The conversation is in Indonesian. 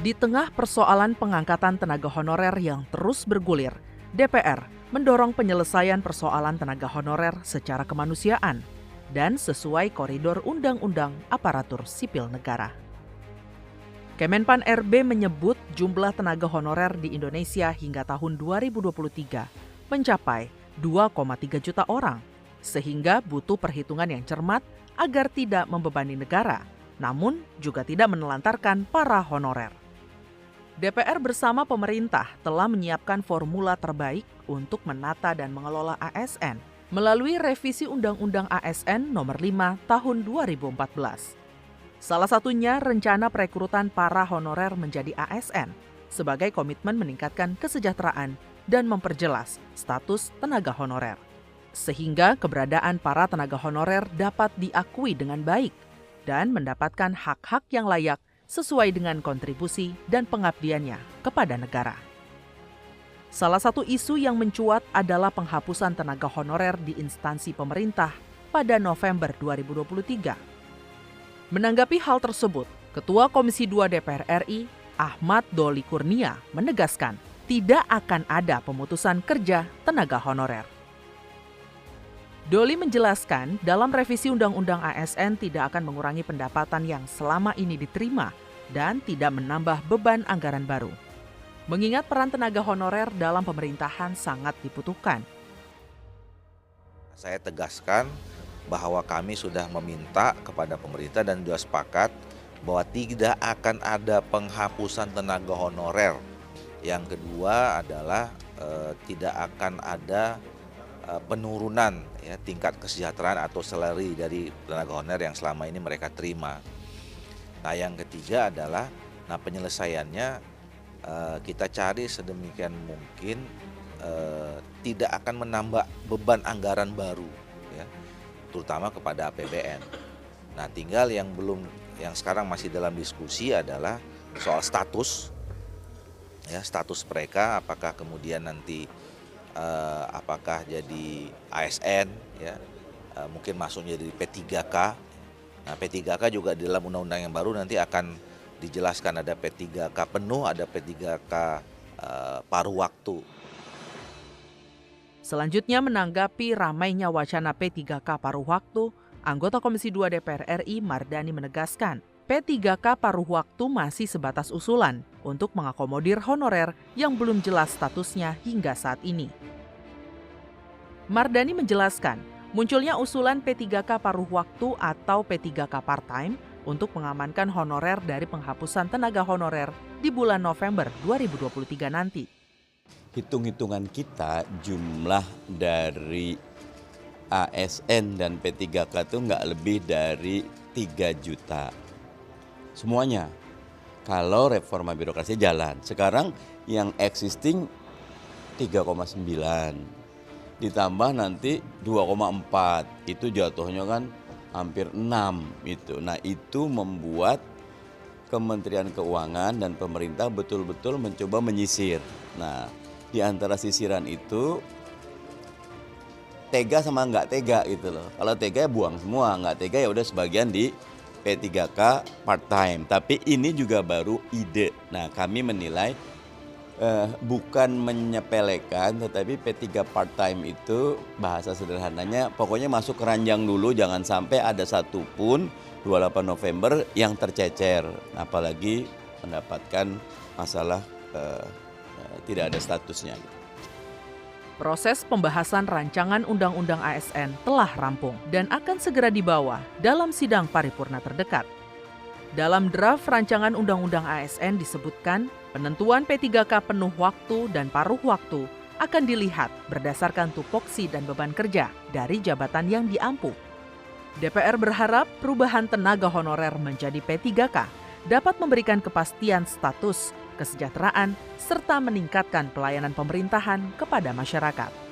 Di tengah persoalan pengangkatan tenaga honorer yang terus bergulir, DPR mendorong penyelesaian persoalan tenaga honorer secara kemanusiaan dan sesuai koridor Undang-Undang Aparatur Sipil Negara. Kemenpan RB menyebut jumlah tenaga honorer di Indonesia hingga tahun 2023 mencapai 2,3 juta orang, sehingga butuh perhitungan yang cermat agar tidak membebani negara, namun juga tidak menelantarkan para honorer. DPR bersama pemerintah telah menyiapkan formula terbaik untuk menata dan mengelola ASN melalui revisi Undang-Undang ASN Nomor 5 Tahun 2014. Salah satunya rencana perekrutan para honorer menjadi ASN sebagai komitmen meningkatkan kesejahteraan dan memperjelas status tenaga honorer, sehingga keberadaan para tenaga honorer dapat diakui dengan baik dan mendapatkan hak-hak yang layak sesuai dengan kontribusi dan pengabdiannya kepada negara. Salah satu isu yang mencuat adalah penghapusan tenaga honorer di instansi pemerintah pada November 2023. Menanggapi hal tersebut, Ketua Komisi 2 DPR RI, Ahmad Doli Kurnia, menegaskan tidak akan ada pemutusan kerja tenaga honorer. Doli menjelaskan dalam revisi Undang-Undang ASN tidak akan mengurangi pendapatan yang selama ini diterima dan tidak menambah beban anggaran baru. Mengingat peran tenaga honorer dalam pemerintahan sangat dibutuhkan. Saya tegaskan bahwa kami sudah meminta kepada pemerintah dan sudah sepakat bahwa tidak akan ada penghapusan tenaga honorer. Yang kedua adalah tidak akan ada penurunan tingkat kesejahteraan atau salary dari tenaga honorer yang selama ini mereka terima. Nah, yang ketiga adalah penyelesaiannya kita cari sedemikian mungkin tidak akan menambah beban anggaran baru, terutama kepada APBN. Nah, tinggal yang sekarang masih dalam diskusi adalah soal status mereka, apakah kemudian nanti apakah jadi ASN, mungkin masuknya dari P3K. Nah, P3K juga di dalam undang-undang yang baru nanti akan dijelaskan ada P3K penuh, ada P3K paruh waktu. Selanjutnya menanggapi ramainya wacana P3K paruh waktu, anggota Komisi 2 DPR RI Mardani menegaskan P3K paruh waktu masih sebatas usulan untuk mengakomodir honorer yang belum jelas statusnya hingga saat ini. Mardani menjelaskan, munculnya usulan P3K paruh waktu atau P3K part-time untuk mengamankan honorer dari penghapusan tenaga honorer di bulan November 2023 nanti. Hitung-hitungan kita jumlah dari ASN dan P3K itu nggak lebih dari 3 juta. Semuanya. Kalau reforma birokrasi jalan. Sekarang yang existing 3,9. Ditambah nanti 2,4. Itu jatuhnya kan hampir 6 itu. Nah, itu membuat Kementerian Keuangan dan pemerintah betul-betul mencoba menyisir. Nah, di antara sisiran itu tega sama nggak tega gitu loh. Kalau tega ya buang semua, nggak tega ya udah sebagian di P3K part-time. Tapi ini juga baru ide. Nah, kami menilai bukan menyepelekan, tetapi P3 part-time itu bahasa sederhananya pokoknya masuk keranjang dulu, jangan sampai ada satupun 28 November yang tercecer. Apalagi mendapatkan masalah tidak ada statusnya. Proses pembahasan rancangan Undang-Undang ASN telah rampung dan akan segera dibawa dalam sidang paripurna terdekat. Dalam draft rancangan Undang-Undang ASN disebutkan penentuan P3K penuh waktu dan paruh waktu akan dilihat berdasarkan tupoksi dan beban kerja dari jabatan yang diampu. DPR berharap perubahan tenaga honorer menjadi P3K dapat memberikan kepastian status, kesejahteraan, serta meningkatkan pelayanan pemerintahan kepada masyarakat.